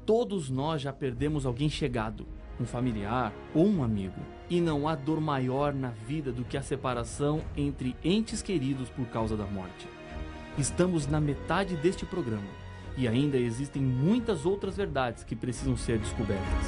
Todos nós já perdemos alguém chegado, um familiar ou um amigo. E não há dor maior na vida do que a separação entre entes queridos por causa da morte. Estamos na metade deste programa e ainda existem muitas outras verdades que precisam ser descobertas.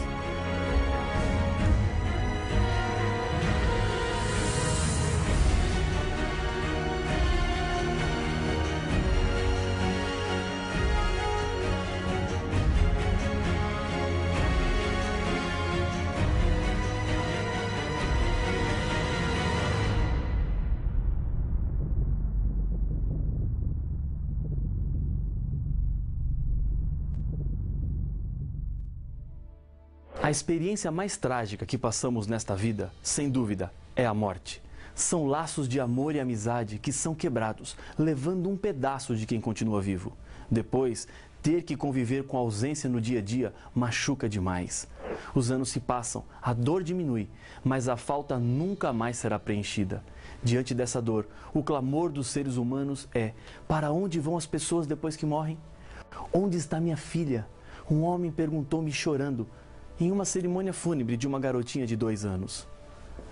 A experiência mais trágica que passamos nesta vida, sem dúvida, é a morte. São laços de amor e amizade que são quebrados, levando um pedaço de quem continua vivo. Depois, ter que conviver com a ausência no dia a dia machuca demais. Os anos se passam, a dor diminui, mas a falta nunca mais será preenchida. Diante dessa dor, o clamor dos seres humanos é: para onde vão as pessoas depois que morrem? Onde está minha filha? Um homem perguntou-me chorando, em uma cerimônia fúnebre de uma garotinha de 2 anos.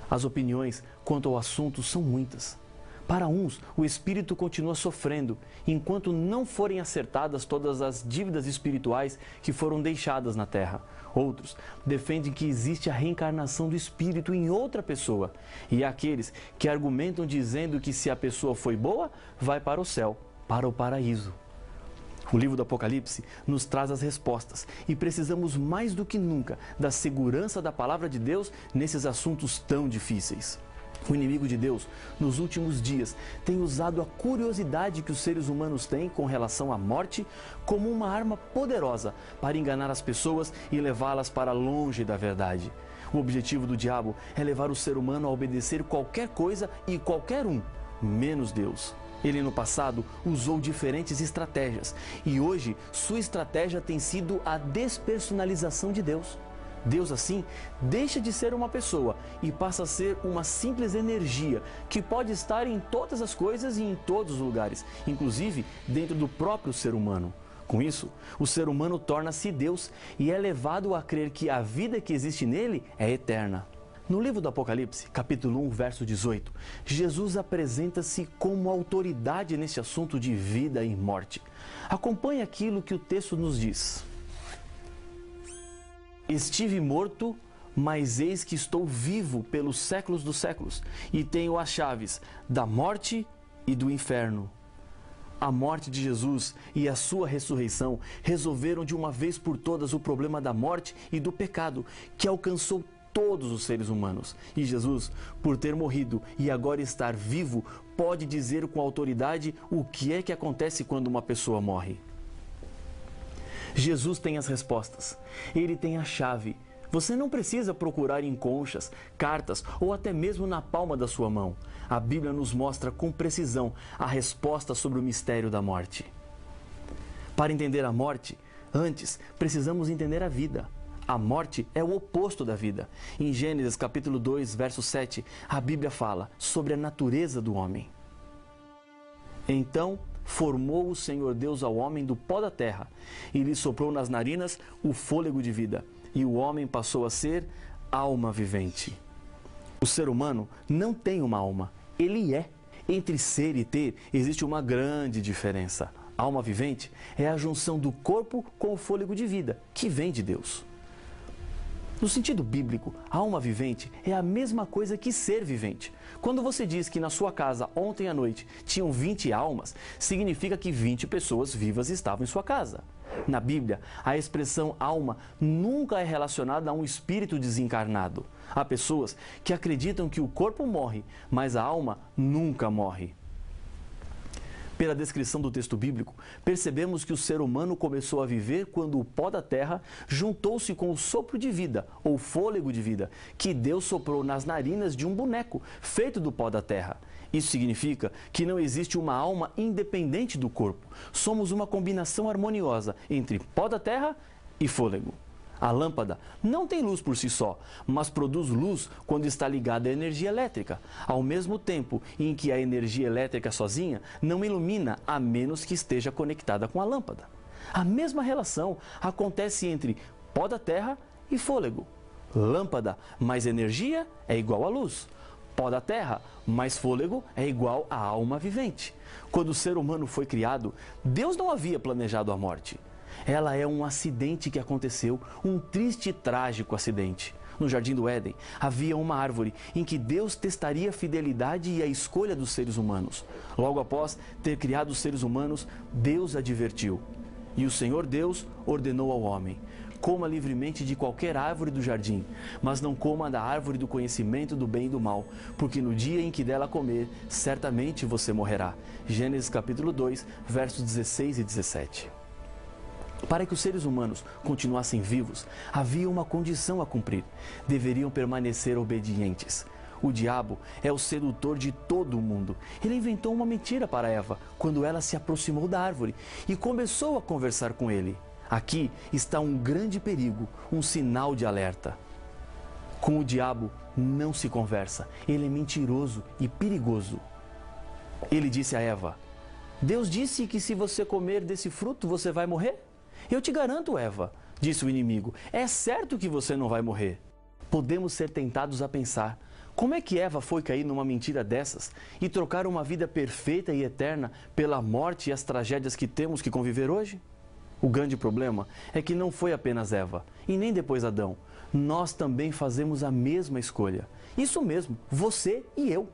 As opiniões quanto ao assunto são muitas. Para uns, o espírito continua sofrendo, enquanto não forem acertadas todas as dívidas espirituais que foram deixadas na terra. Outros defendem que existe a reencarnação do espírito em outra pessoa. E há aqueles que argumentam dizendo que se a pessoa foi boa, vai para o céu, para o paraíso. O livro do Apocalipse nos traz as respostas e precisamos mais do que nunca da segurança da palavra de Deus nesses assuntos tão difíceis. O inimigo de Deus, nos últimos dias, tem usado a curiosidade que os seres humanos têm com relação à morte como uma arma poderosa para enganar as pessoas e levá-las para longe da verdade. O objetivo do diabo é levar o ser humano a obedecer qualquer coisa e qualquer um, menos Deus. Ele no passado usou diferentes estratégias e hoje sua estratégia tem sido a despersonalização de Deus. Deus assim deixa de ser uma pessoa e passa a ser uma simples energia que pode estar em todas as coisas e em todos os lugares, inclusive dentro do próprio ser humano. Com isso, o ser humano torna-se Deus e é levado a crer que a vida que existe nele é eterna. No livro do Apocalipse, capítulo 1, verso 18, Jesus apresenta-se como autoridade nesse assunto de vida e morte. Acompanhe aquilo que o texto nos diz. Estive morto, mas eis que estou vivo pelos séculos dos séculos, e tenho as chaves da morte e do inferno. A morte de Jesus e a sua ressurreição resolveram de uma vez por todas o problema da morte e do pecado, que alcançou todos os seres humanos. E Jesus, por ter morrido e agora estar vivo, pode dizer com autoridade o que é que acontece quando uma pessoa morre. Jesus tem as respostas. Ele tem a chave. Você não precisa procurar em conchas, cartas ou até mesmo na palma da sua mão. A Bíblia nos mostra com precisão a resposta sobre o mistério da morte. Para entender a morte, antes precisamos entender a vida. A morte é o oposto da vida. Em Gênesis capítulo 2, verso 7, a Bíblia fala sobre a natureza do homem. Então formou o Senhor Deus ao homem do pó da terra e lhe soprou nas narinas o fôlego de vida, e o homem passou a ser alma vivente. O ser humano não tem uma alma, ele é. Entre ser e ter existe uma grande diferença. A alma vivente é a junção do corpo com o fôlego de vida, que vem de Deus. No sentido bíblico, a alma vivente é a mesma coisa que ser vivente. Quando você diz que na sua casa ontem à noite tinham 20 almas, significa que 20 pessoas vivas estavam em sua casa. Na Bíblia, a expressão alma nunca é relacionada a um espírito desencarnado. Há pessoas que acreditam que o corpo morre, mas a alma nunca morre. Pela descrição do texto bíblico, percebemos que o ser humano começou a viver quando o pó da terra juntou-se com o sopro de vida, ou fôlego de vida, que Deus soprou nas narinas de um boneco, feito do pó da terra. Isso significa que não existe uma alma independente do corpo. Somos uma combinação harmoniosa entre pó da terra e fôlego. A lâmpada não tem luz por si só, mas produz luz quando está ligada à energia elétrica, ao mesmo tempo em que a energia elétrica sozinha não ilumina a menos que esteja conectada com a lâmpada. A mesma relação acontece entre pó da terra e fôlego. Lâmpada mais energia é igual a luz. Pó da terra mais fôlego é igual a alma vivente. Quando o ser humano foi criado, Deus não havia planejado a morte. Ela é um acidente que aconteceu, um triste e trágico acidente. No Jardim do Éden, havia uma árvore em que Deus testaria a fidelidade e a escolha dos seres humanos. Logo após ter criado os seres humanos, Deus advertiu. E o Senhor Deus ordenou ao homem: coma livremente de qualquer árvore do jardim, mas não coma da árvore do conhecimento do bem e do mal, porque no dia em que dela comer, certamente você morrerá. Gênesis capítulo 2, versos 16 e 17. Para que os seres humanos continuassem vivos, havia uma condição a cumprir: deveriam permanecer obedientes. O diabo é o sedutor de todo o mundo. Ele inventou uma mentira para Eva quando ela se aproximou da árvore e começou a conversar com ele. Aqui está um grande perigo, um sinal de alerta. Com o diabo não se conversa, ele é mentiroso e perigoso. Ele disse a Eva: Deus disse que se você comer desse fruto você vai morrer? Eu te garanto, Eva, disse o inimigo, é certo que você não vai morrer. Podemos ser tentados a pensar: como é que Eva foi cair numa mentira dessas e trocar uma vida perfeita e eterna pela morte e as tragédias que temos que conviver hoje? O grande problema é que não foi apenas Eva, e nem depois Adão. Nós também fazemos a mesma escolha. Isso mesmo, você e eu.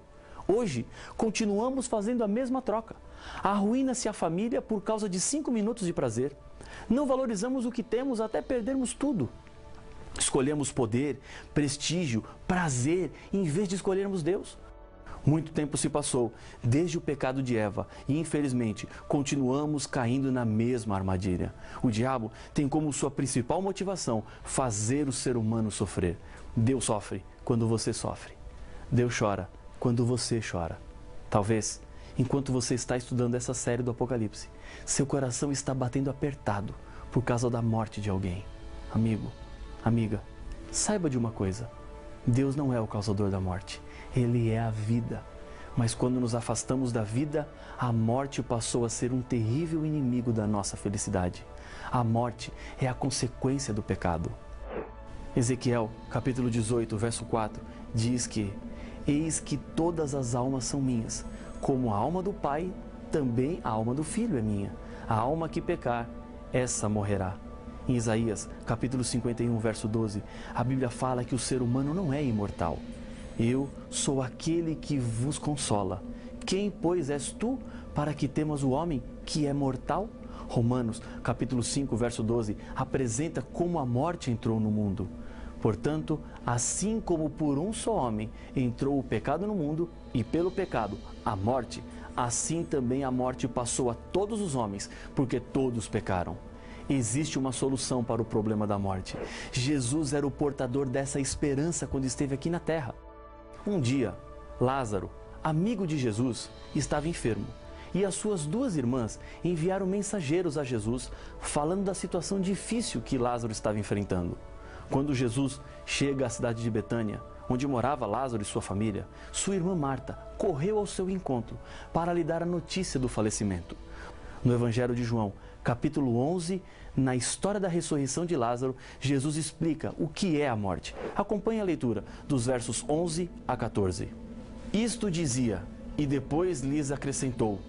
Hoje, continuamos fazendo a mesma troca. Arruína-se a família por causa de 5 minutos de prazer. Não valorizamos o que temos até perdermos tudo. Escolhemos poder, prestígio, prazer, em vez de escolhermos Deus. Muito tempo se passou desde o pecado de Eva e, infelizmente, continuamos caindo na mesma armadilha. O diabo tem como sua principal motivação fazer o ser humano sofrer. Deus sofre quando você sofre. Deus chora quando você chora. Talvez, enquanto você está estudando essa série do Apocalipse, seu coração está batendo apertado por causa da morte de alguém. Amigo, amiga, saiba de uma coisa: Deus não é o causador da morte. Ele é a vida. Mas quando nos afastamos da vida, a morte passou a ser um terrível inimigo da nossa felicidade. A morte é a consequência do pecado. Ezequiel, capítulo 18, verso 4, diz que: eis que todas as almas são minhas, como a alma do Pai, também a alma do Filho é minha. A alma que pecar, essa morrerá. Em Isaías, capítulo 51, verso 12, a Bíblia fala que o ser humano não é imortal. Eu sou aquele que vos consola. Quem, pois, és tu para que temas o homem que é mortal? Romanos, capítulo 5, verso 12, apresenta como a morte entrou no mundo. Portanto, assim como por um só homem entrou o pecado no mundo, e pelo pecado a morte, assim também a morte passou a todos os homens, porque todos pecaram. Existe uma solução para o problema da morte. Jesus era o portador dessa esperança quando esteve aqui na terra. Um dia, Lázaro, amigo de Jesus, estava enfermo, e as suas 2 irmãs enviaram mensageiros a Jesus falando da situação difícil que Lázaro estava enfrentando. Quando Jesus chega à cidade de Betânia, onde morava Lázaro e sua família, sua irmã Marta correu ao seu encontro para lhe dar a notícia do falecimento. No Evangelho de João, capítulo 11, na história da ressurreição de Lázaro, Jesus explica o que é a morte. Acompanhe a leitura dos versos 11 a 14. Isto dizia, e depois lhes acrescentou: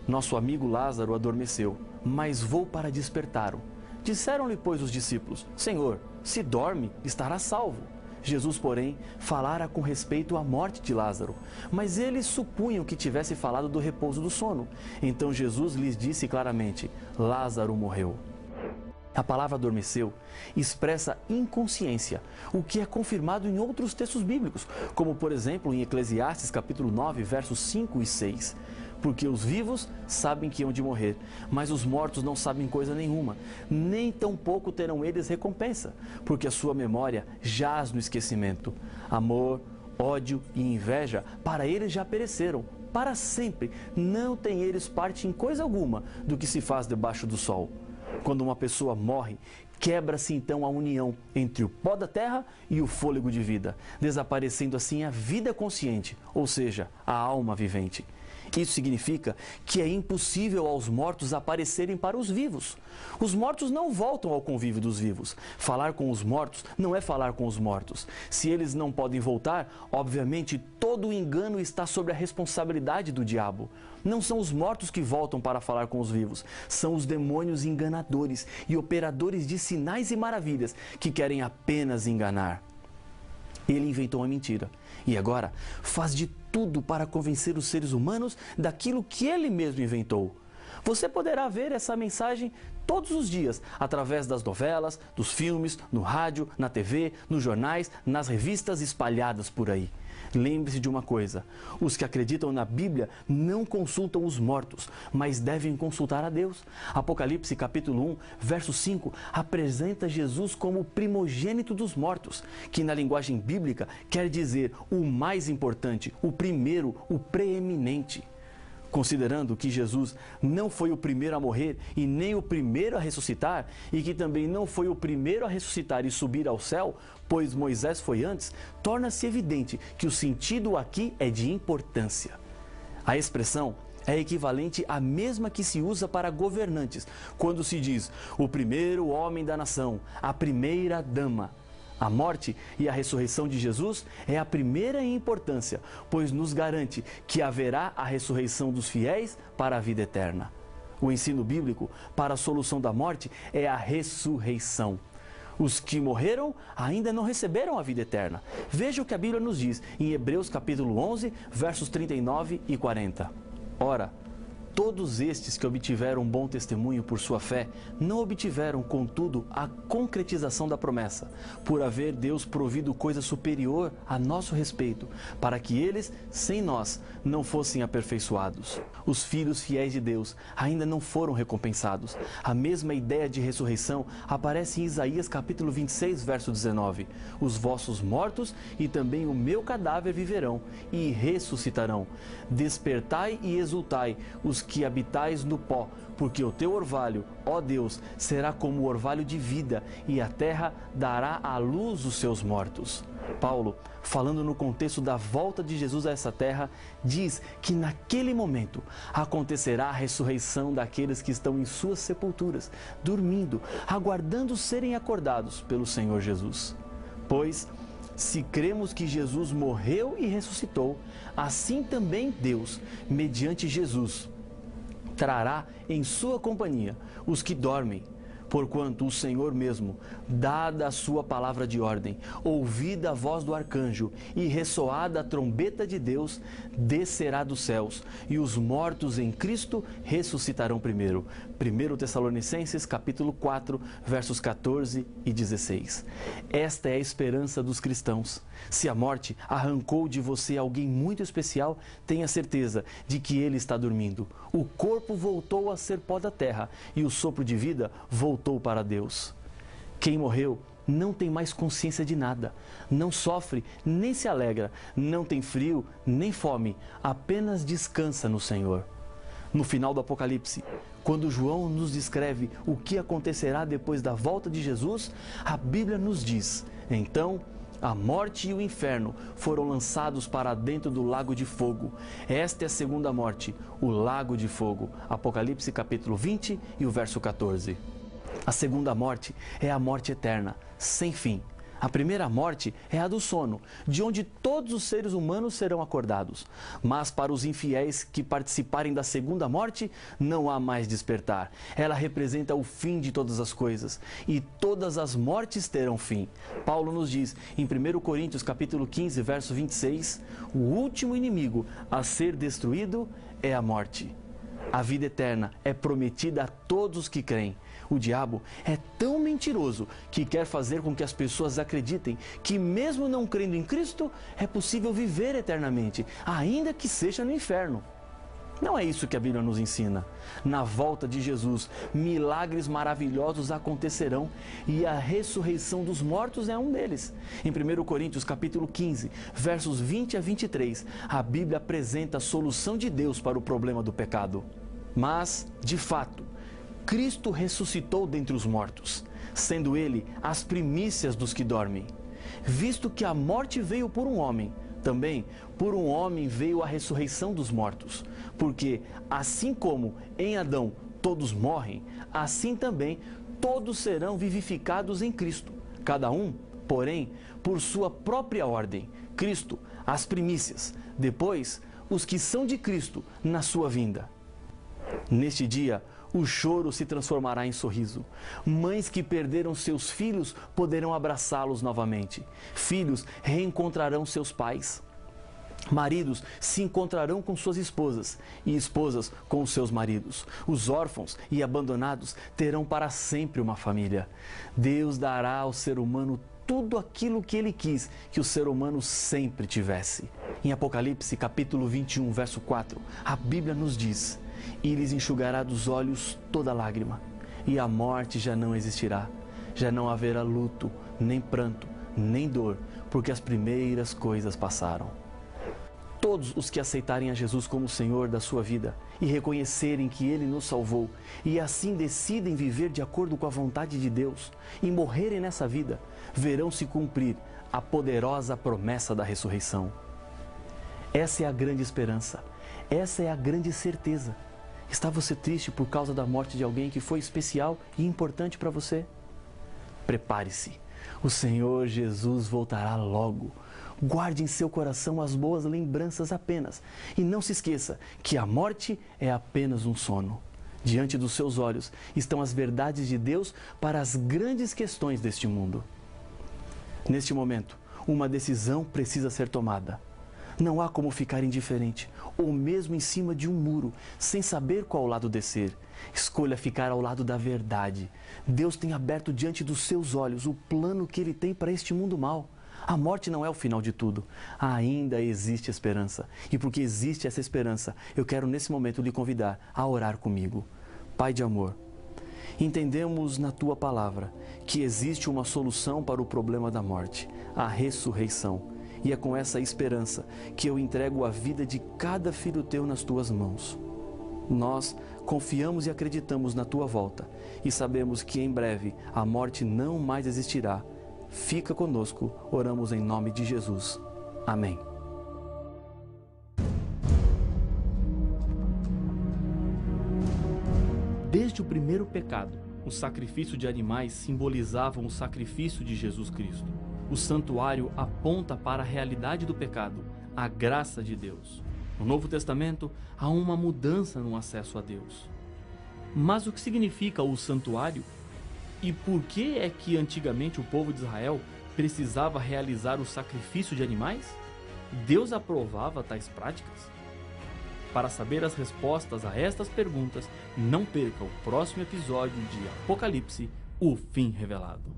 nosso amigo Lázaro adormeceu, mas vou para despertá-lo. Disseram-lhe, pois, os discípulos: Senhor, se dorme, estará salvo. Jesus, porém, falara com respeito à morte de Lázaro, mas eles supunham que tivesse falado do repouso do sono. Então Jesus lhes disse claramente: Lázaro morreu. A palavra adormeceu expressa inconsciência, o que é confirmado em outros textos bíblicos, como por exemplo em Eclesiastes capítulo 9, versos 5 e 6. Porque os vivos sabem que hão de morrer, mas os mortos não sabem coisa nenhuma, nem tampouco terão eles recompensa, porque a sua memória jaz no esquecimento. Amor, ódio e inveja para eles já pereceram, para sempre não têm eles parte em coisa alguma do que se faz debaixo do sol. Quando uma pessoa morre, quebra-se então a união entre o pó da terra e o fôlego de vida, desaparecendo assim a vida consciente, ou seja, a alma vivente. Isso significa que é impossível aos mortos aparecerem para os vivos. Os mortos não voltam ao convívio dos vivos. Falar com os mortos não é falar com os mortos. Se eles não podem voltar, obviamente todo o engano está sobre a responsabilidade do diabo. Não são os mortos que voltam para falar com os vivos. São os demônios enganadores e operadores de sinais e maravilhas que querem apenas enganar. Ele inventou a mentira e agora faz de tudo para convencer os seres humanos daquilo que ele mesmo inventou. Você poderá ver essa mensagem todos os dias, através das novelas, dos filmes, no rádio, na TV, nos jornais, nas revistas espalhadas por aí. Lembre-se de uma coisa: os que acreditam na Bíblia não consultam os mortos, mas devem consultar a Deus. Apocalipse capítulo 1, verso 5, apresenta Jesus como o primogênito dos mortos, que na linguagem bíblica quer dizer o mais importante, o primeiro, o preeminente. Considerando que Jesus não foi o primeiro a morrer e nem o primeiro a ressuscitar, e que também não foi o primeiro a ressuscitar e subir ao céu, pois Moisés foi antes, torna-se evidente que o sentido aqui é de importância. A expressão é equivalente à mesma que se usa para governantes, quando se diz o primeiro homem da nação, a primeira dama. A morte e a ressurreição de Jesus é a primeira em importância, pois nos garante que haverá a ressurreição dos fiéis para a vida eterna. O ensino bíblico para a solução da morte é a ressurreição. Os que morreram ainda não receberam a vida eterna. Veja o que a Bíblia nos diz em Hebreus capítulo 11, versos 39 e 40. Ora, todos estes que obtiveram bom testemunho por sua fé, não obtiveram, contudo, a concretização da promessa, por haver Deus provido coisa superior a nosso respeito, para que eles, sem nós, não fossem aperfeiçoados. Os filhos fiéis de Deus ainda não foram recompensados. A mesma ideia de ressurreição aparece em Isaías capítulo 26, verso 19. Os vossos mortos e também o meu cadáver viverão e ressuscitarão. Despertai e exultai, os que habitais no pó, porque o teu orvalho, ó Deus, será como o orvalho de vida, e a terra dará à luz os seus mortos. Paulo, falando no contexto da volta de Jesus a essa terra, diz que naquele momento acontecerá a ressurreição daqueles que estão em suas sepulturas, dormindo, aguardando serem acordados pelo Senhor Jesus. Pois, se cremos que Jesus morreu e ressuscitou, assim também Deus, mediante Jesus, trará em sua companhia os que dormem, porquanto o Senhor mesmo, dada a sua palavra de ordem, ouvida a voz do arcanjo e ressoada a trombeta de Deus, descerá dos céus, e os mortos em Cristo ressuscitarão primeiro. 1 Tessalonicenses capítulo 4, versos 14 e 16. Esta é a esperança dos cristãos. Se a morte arrancou de você alguém muito especial, tenha certeza de que ele está dormindo. O corpo voltou a ser pó da terra e o sopro de vida voltou para Deus. Quem morreu não tem mais consciência de nada, não sofre nem se alegra, não tem frio nem fome, apenas descansa no Senhor. No final do Apocalipse, quando João nos descreve o que acontecerá depois da volta de Jesus, a Bíblia nos diz: então a morte e o inferno foram lançados para dentro do lago de fogo. Esta é a segunda morte, o lago de fogo. Apocalipse capítulo 20 e o verso 14. A segunda morte é a morte eterna, sem fim. A primeira morte é a do sono, de onde todos os seres humanos serão acordados. Mas para os infiéis que participarem da segunda morte, não há mais despertar. Ela representa o fim de todas as coisas, e todas as mortes terão fim. Paulo nos diz em 1 Coríntios capítulo 15, verso 26, o último inimigo a ser destruído é a morte. A vida eterna é prometida a todos os que creem. O diabo é tão mentiroso que quer fazer com que as pessoas acreditem que, mesmo não crendo em Cristo, é possível viver eternamente, ainda que seja no inferno. Não é isso que a Bíblia nos ensina. Na volta de Jesus, milagres maravilhosos acontecerão e a ressurreição dos mortos é um deles. Em 1 Coríntios capítulo 15, versos 20 a 23, a Bíblia apresenta a solução de Deus para o problema do pecado. Mas, de fato, Cristo ressuscitou dentre os mortos, sendo Ele as primícias dos que dormem. Visto que a morte veio por um homem, Também, por um homem veio a ressurreição dos mortos, porque assim como em Adão todos morrem, assim também todos serão vivificados em Cristo, cada um, porém, por sua própria ordem. Cristo, as primícias, depois, os que são de Cristo na sua vinda. Neste dia, o choro se transformará em sorriso. Mães que perderam seus filhos poderão abraçá-los novamente. Filhos reencontrarão seus pais. Maridos se encontrarão com suas esposas e esposas com os seus maridos. Os órfãos e abandonados terão para sempre uma família. Deus dará ao ser humano tudo aquilo que ele quis que o ser humano sempre tivesse. Em Apocalipse, capítulo 21, verso 4, a Bíblia nos diz: "E lhes enxugará dos olhos toda lágrima, e a morte já não existirá. Já não haverá luto, nem pranto, nem dor, porque as primeiras coisas passaram." Todos os que aceitarem a Jesus como Senhor da sua vida e reconhecerem que Ele nos salvou e assim decidem viver de acordo com a vontade de Deus e morrerem nessa vida, verão se cumprir a poderosa promessa da ressurreição. Essa é a grande esperança, essa é a grande certeza. Está você triste por causa da morte de alguém que foi especial e importante para você? Prepare-se, o Senhor Jesus voltará logo. Guarde em seu coração as boas lembranças apenas e não se esqueça que a morte é apenas um sono. Diante dos seus olhos estão as verdades de Deus para as grandes questões deste mundo. Neste momento, uma decisão precisa ser tomada. Não há como ficar indiferente ou mesmo em cima de um muro sem saber qual lado descer. Escolha ficar ao lado da verdade. Deus tem aberto diante dos seus olhos o plano que Ele tem para este mundo mau. A morte não é o final de tudo. Ainda existe esperança. E porque existe essa esperança, eu quero nesse momento lhe convidar a orar comigo. Pai de amor, entendemos na Tua palavra que existe uma solução para o problema da morte, a ressurreição. E é com essa esperança que eu entrego a vida de cada filho Teu nas Tuas mãos. Nós confiamos e acreditamos na Tua volta e sabemos que em breve a morte não mais existirá. Fica conosco, oramos em nome de Jesus. Amém. Desde o primeiro pecado, o sacrifício de animais simbolizavam o sacrifício de Jesus Cristo. O santuário aponta para a realidade do pecado, a graça de Deus. No Novo Testamento, há uma mudança no acesso a Deus. Mas o que significa o santuário? E por que é que antigamente o povo de Israel precisava realizar o sacrifício de animais? Deus aprovava tais práticas? Para saber as respostas a estas perguntas, não perca o próximo episódio de Apocalipse, o fim revelado.